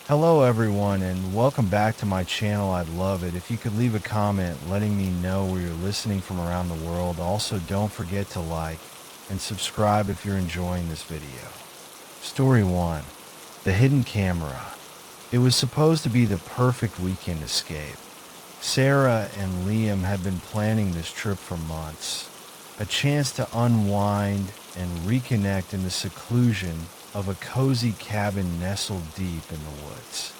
Hello everyone and welcome back to my channel. I'd love it if you could leave a comment letting me know where you're listening from around the world. Also, don't forget to like and subscribe if you're enjoying this video. Story 1. The Hidden Camera. It was supposed to be the perfect weekend escape. Sarah and Liam had been planning this trip for months. A chance to unwind and reconnect in the seclusion of a cozy cabin nestled deep in the woods.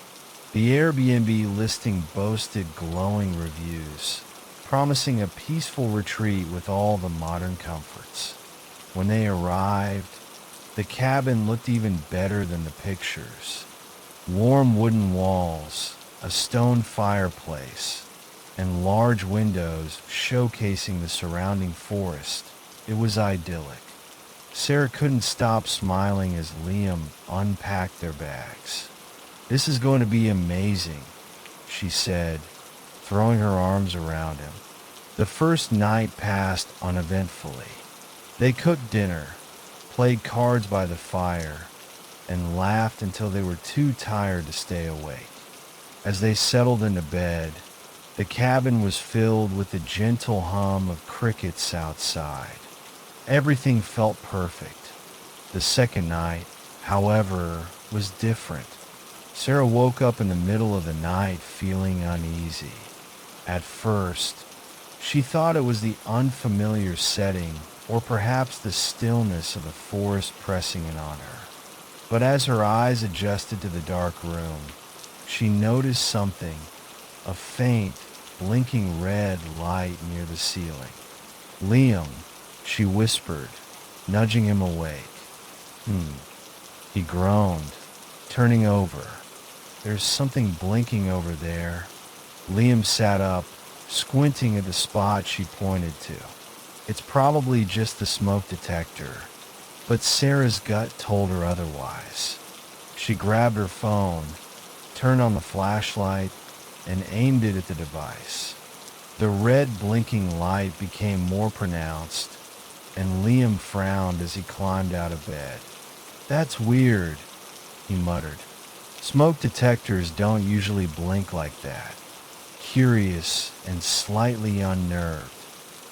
The Airbnb listing boasted glowing reviews, promising a peaceful retreat with all the modern comforts. When they arrived, the cabin looked even better than the pictures. Warm wooden walls, a stone fireplace, and large windows showcasing the surrounding forest. It was idyllic. Sarah couldn't stop smiling as Liam unpacked their bags. "This is going to be amazing," she said, throwing her arms around him. The first night passed uneventfully. They cooked dinner, played cards by the fire, and laughed until they were too tired to stay awake. As they settled into bed, the cabin was filled with the gentle hum of crickets outside. Everything felt perfect. The second night, however, was different. Sarah woke up in the middle of the night feeling uneasy. At first, she thought it was the unfamiliar setting or perhaps the stillness of the forest pressing in on her. But as her eyes adjusted to the dark room, she noticed something, a faint, blinking red light near the ceiling. "Liam," she whispered, nudging him awake. He groaned, turning over. "There's something blinking over there." Liam sat up, squinting at the spot she pointed to. "It's probably just the smoke detector," but Sarah's gut told her otherwise. She grabbed her phone, turned on the flashlight, and aimed it at the device. The red blinking light became more pronounced, and Liam frowned as he climbed out of bed. "That's weird," he muttered. "Smoke detectors don't usually blink like that." Curious and slightly unnerved,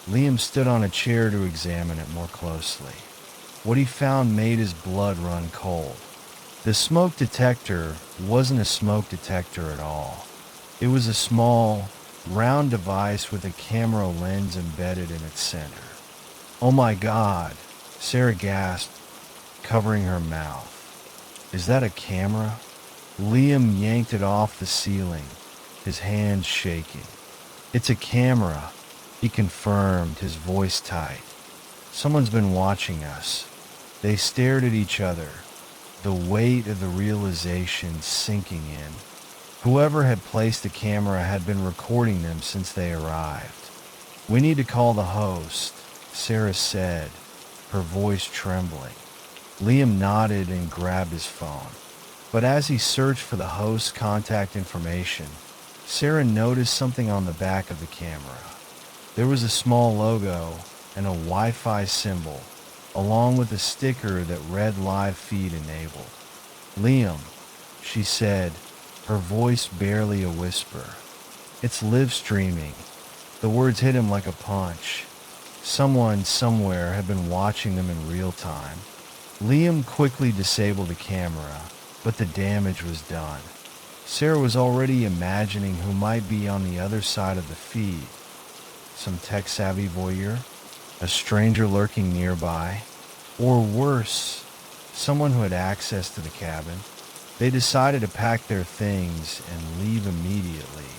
Liam stood on a chair to examine it more closely. What he found made his blood run cold. The smoke detector wasn't a smoke detector at all. It was a small, round device with a camera lens embedded in its center. "Oh my God," Sarah gasped, covering her mouth. "Is that a camera?" Liam yanked it off the ceiling, his hands shaking. "It's a camera," he confirmed, his voice tight. "Someone's been watching us." They stared at each other, the weight of the realization sinking in. Whoever had placed the camera had been recording them since they arrived. "We need to call the host," Sarah said, her voice trembling. Liam nodded and grabbed his phone. But as he searched for the host's contact information, Sarah noticed something on the back of the camera. There was a small logo and a Wi-Fi symbol, along with a sticker that read "Live Feed Enabled." "Liam," she said, her voice barely a whisper. "It's live streaming." The words hit him like a punch. Someone somewhere had been watching them in real time. Liam quickly disabled the camera, but the damage was done. Sarah was already imagining who might be on the other side of the feed. Some tech-savvy voyeur? A stranger lurking nearby? Or worse, someone who had access to the cabin? They decided to pack their things and leave immediately.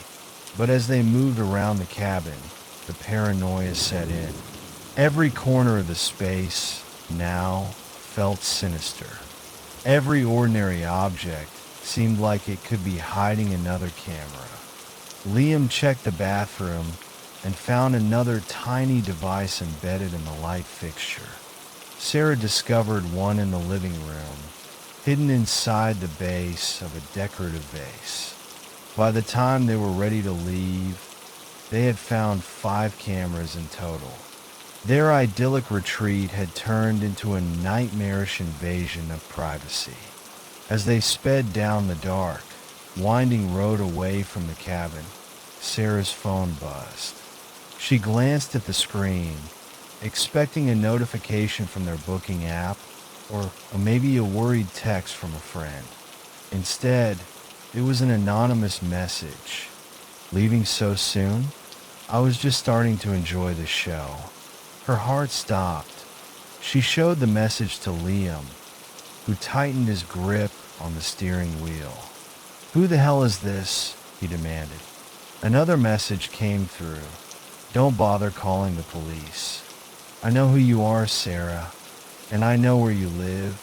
But as they moved around the cabin, the paranoia set in. Every corner of the space now felt sinister. Every ordinary object seemed like it could be hiding another camera. Liam checked the bathroom and found another tiny device embedded in the light fixture. Sarah discovered one in the living room, hidden inside the base of a decorative vase. By the time they were ready to leave, they had found 5 cameras in total. Their idyllic retreat had turned into a nightmarish invasion of privacy. As they sped down the dark, winding road away from the cabin, Sarah's phone buzzed. She glanced at the screen, expecting a notification from their booking app or maybe a worried text from a friend. Instead, it was an anonymous message. "Leaving so soon? I was just starting to enjoy the show." Her heart stopped. She showed the message to Liam, who tightened his grip on the steering wheel. "Who the hell is this?" he demanded. Another message came through. "Don't bother calling the police. I know who you are, Sarah, and I know where you live."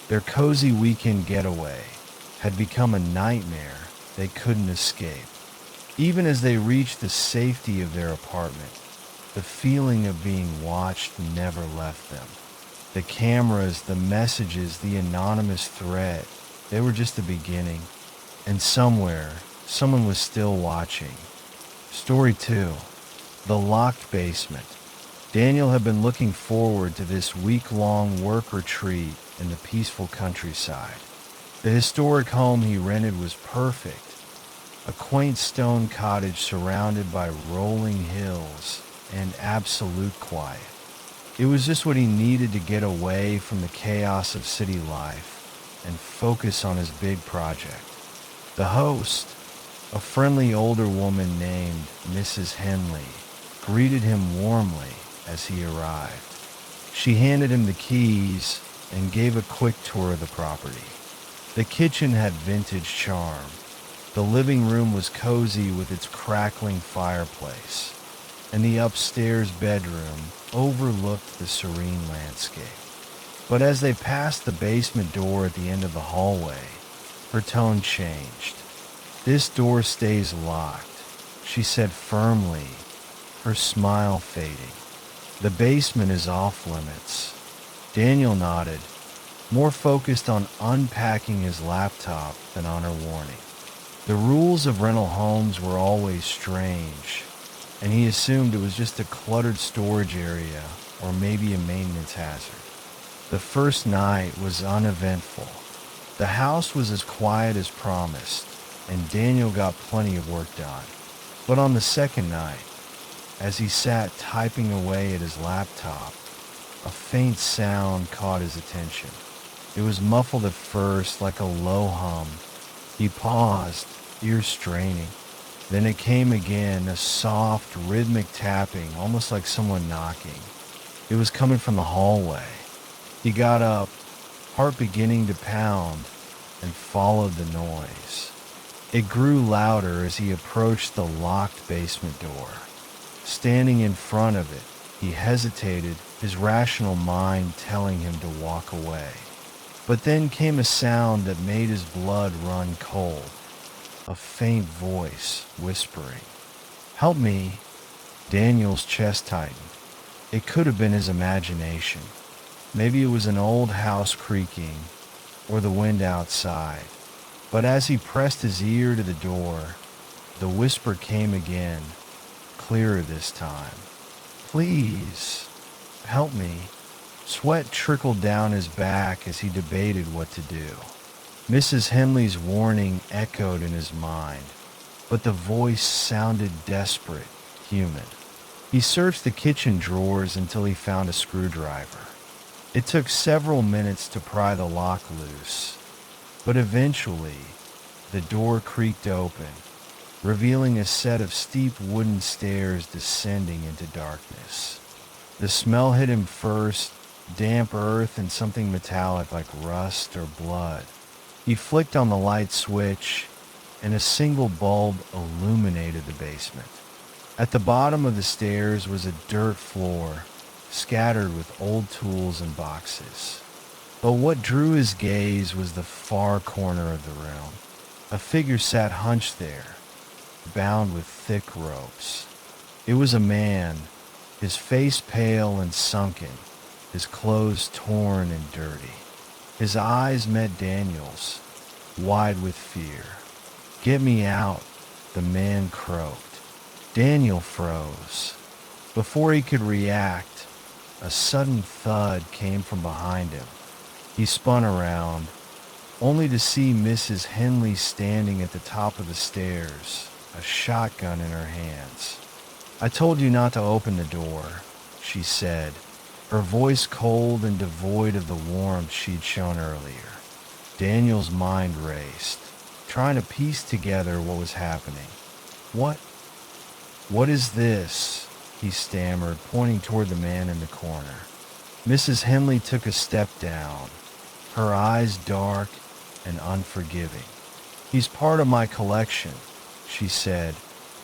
Their cozy weekend getaway had become a nightmare they couldn't escape. Even as they reached the safety of their apartment, the feeling of being watched never left them. The cameras, the messages, the anonymous threat, they were just the beginning. And somewhere, someone was still watching. Story 2. The Locked Basement. Daniel had been looking forward to this week-long work retreat in the peaceful countryside. The historic home he rented was perfect. A quaint stone cottage surrounded by rolling hills and absolute quiet. It was just what he needed to get away from the chaos of city life and focus on his big project. The host, a friendly older woman named Mrs. Henley, greeted him warmly as he arrived. She handed him the keys and gave a quick tour of the property. The kitchen had vintage charm. The living room was cozy with its crackling fireplace, and the upstairs bedroom overlooked the serene landscape. But as they passed the basement door at the end of the hallway, her tone changed. "This door stays locked," she said firmly, her smile fading. "The basement is off limits." Daniel nodded, more focused on unpacking his laptop than on her warning. The rules of rental homes were always strange, and he assumed it was just a cluttered storage area or maybe a maintenance hazard. The first night was uneventful. The house was as quiet as promised, and Daniel got plenty of work done. But on the second night, as he sat typing away at his laptop, a faint sound caught his attention. It was muffled at first, like a low hum. He paused, ears straining. Then it came again, a soft, rhythmic tapping, almost like someone knocking. It was coming from the hallway. He got up, heart beginning to pound, and followed the noise. It grew louder as he approached the locked basement door. Standing in front of it, he hesitated, his rational mind telling him to walk away. But then came a sound that made his blood run cold. A faint voice whispering, "Help me." Daniel's chest tightened. It could have been his imagination. Maybe it was an old house creaking or the wind outside. But as he pressed his ear to the door, the whisper came again, clearer this time. "Please, help me." Sweat trickled down his back as he debated what to do. Mrs. Henley's warning echoed in his mind, but the voice sounded desperate, human. He searched the kitchen drawers until he found a screwdriver. It took several minutes to pry the lock loose, but eventually the door creaked open, revealing a set of steep wooden stairs descending into darkness. The smell hit him first, damp earth and something metallic like rust or blood. He flicked on the light switch, and a single bulb illuminated the basement. At the bottom of the stairs was a dirt floor, scattered with old tools and boxes. But what drew his gaze was the far corner of the room. A figure sat hunched there, bound with thick ropes. It was a man, his face pale and sunken, his clothes torn and dirty. His eyes met Daniel's, wide with fear. "Get me out," the man croaked. Daniel froze. Before he could react, a sudden thud came from behind him. He spun around, only to see Mrs. Henley standing at the top of the stairs, a shotgun in her hands. "I told you not to open the door," she said, her voice cold and devoid of the warmth she'd shown earlier. Daniel's mind raced, trying to piece together what was happening. What is this?" he stammered, pointing toward the man in the corner. Mrs. Henley took a step down, her eyes dark and unforgiving. "He's part of my collection," she said,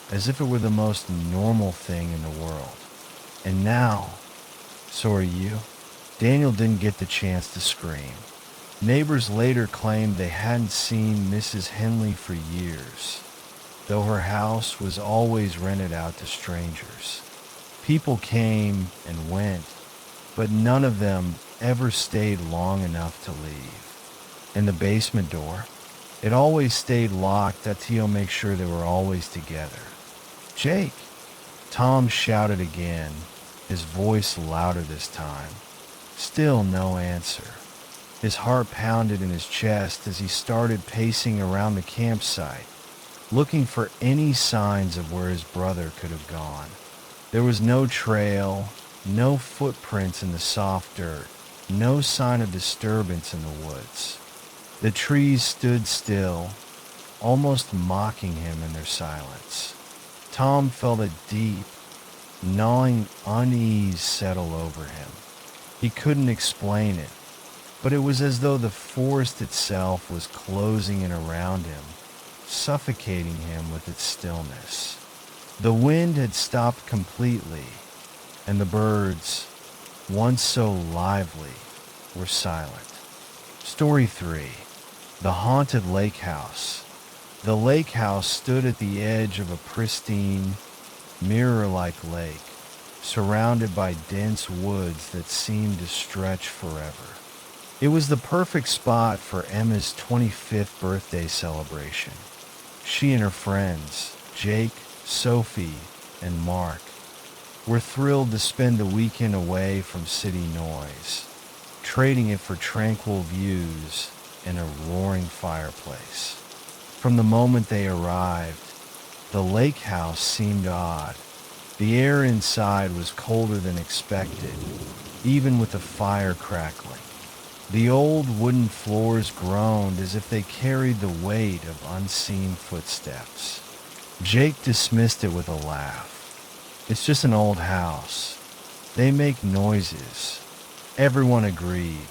as if it were the most normal thing in the world. "And now, so are you." Daniel didn't get the chance to scream. Neighbors later claimed they hadn't seen Mrs. Henley for years, though her house was always rented out to strangers. People came and went, but none of them ever stayed long enough to leave. And the basement door, it always stayed locked. That Tio make sure they were always together. "Jake!" Tom shouted again, his voice louder this time. Still no answer. His heart pounded in his chest as he started pacing around the campsite, looking for any signs of where his brother could have gone. There was no trail, no footprints in the soft dirt, no sign of disturbance in the woods. The trees stood still, almost mocking him in their silence. Tom felt a deep, gnawing unease settle over him. He couldn't explain it, but it was as though the forest itself was closing in around him, suffocating him with its stillness. The wind had stopped completely, and the birds, once so lively, were silent. Story 3. The Haunted Lake House. The lake house stood at the edge of a pristine, mirror-like lake, surrounded by dense woods that seemed to stretch forever. It was the perfect spot for Emma's 25th birthday celebration. She and her friends, Jake, Sophie, and Mark, were thrilled to spend the weekend away from city noise, trading it for tranquil views and a roaring fireplace. From the moment they arrived, the lake house seemed odd. The air inside was colder than expected, even with the fire crackling. The old wooden floors groaned as if they carried the weight of unseen footsteps. Jake dismissed it with a laugh. "It's just an old house. They make noises." Everyone agreed,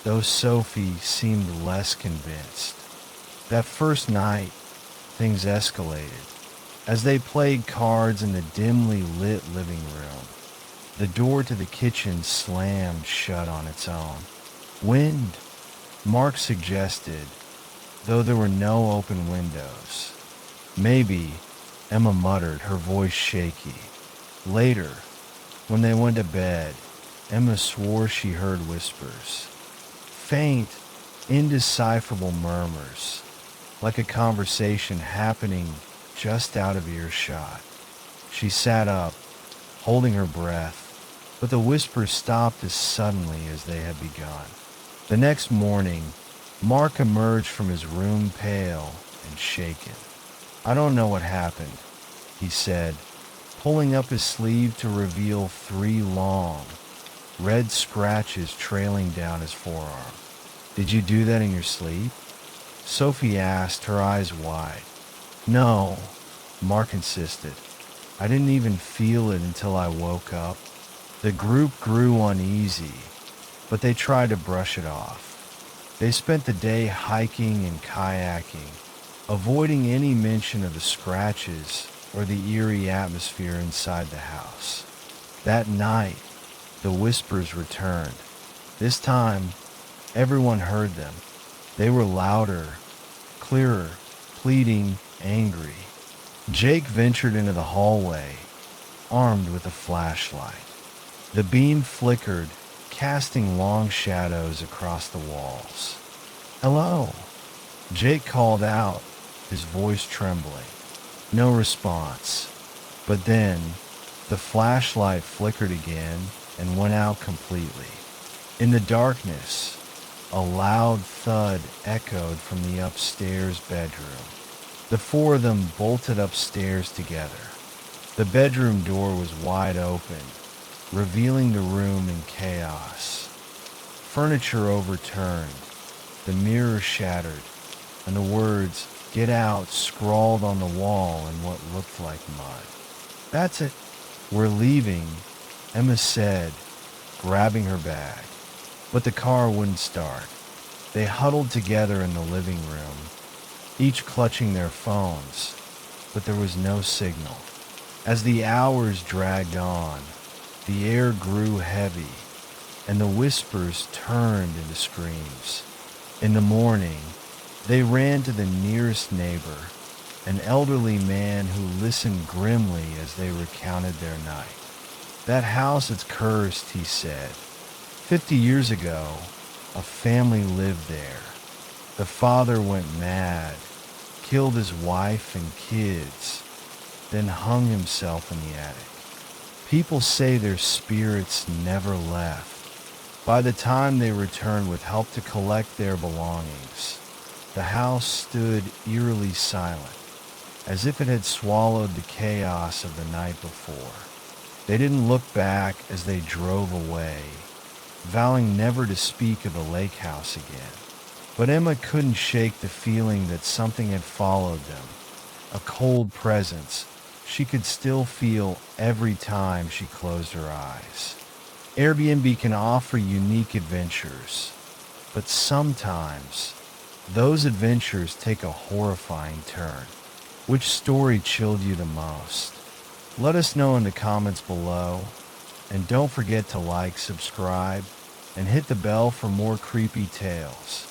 though Sophie seemed less convinced. That first night, things escalated. As they played cards in the dimly lit living room, the door to the kitchen slammed shut on its own. "Wind," Mark suggested, though there were no open windows. "Maybe," Emma muttered, her voice shaky. Later, when they went to bed, Emma swore she heard whispers. Faint, indecipherable murmurs, like a conversation happening just out of earshot. She sat up, holding her breath, but the whispers stopped as suddenly as they had begun. The next morning, Mark emerged from his room pale and shaken. "I don't know what happened," he said, pulling up his sleeve to reveal 3 long, red scratches trailing down his forearm. "Did you do that in your sleep?" Sophie asked, her eyes wide. "No," Mark insisted. "I didn't even feel it until I woke up." The group grew uneasy, but they tried to brush it off. They spent the day hiking and kayaking, avoiding any mention of the scratches or the eerie atmosphere inside the house. That night, the whispers returned. This time, everyone heard them. They were louder, clearer, pleading, angry. Jake ventured into the hallway, armed with a flashlight. The beam flickered, casting long shadows across the walls. "Hello," Jake called out, his voice trembling. No response. But then, the flashlight flickered again and went out completely. In the darkness, A loud thud echoed from the upstairs bedroom. The four of them bolted upstairs together. The bedroom door was wide open, revealing the room in chaos. Furniture overturned, the mirror shattered, and the words, "Get out," scrawled on the wall in what looked like mud. "That's it. We're leaving," Emma said, grabbing her bag. But the car wouldn't start. They huddled together in the living room, each clutching their phones, but there was no signal. As the hours dragged on, the air grew heavy, and the whispers turned into screams. In the morning, they ran to the nearest neighbor, an elderly man who listened grimly as they recounted their night. "That house is cursed," he said. 50 years ago, a family lived there. The father went mad, killed his wife and kids, then hung himself in the attic. People say their spirits never left. By the time they returned with help to collect their belongings, the house stood eerily silent, as if it had swallowed the chaos of the night before. They didn't look back as they drove away, vowing never to speak of the lake house again. But Emma couldn't shake the feeling that something had followed them, a cold presence she could still feel every time she closed her eyes. Airbnb can offer unique adventures, but sometimes those adventures take a horrifying turn. Which story chilled you the most? Let us know in the comments below, and don't forget to like, subscribe, and hit the bell for more creepy tales.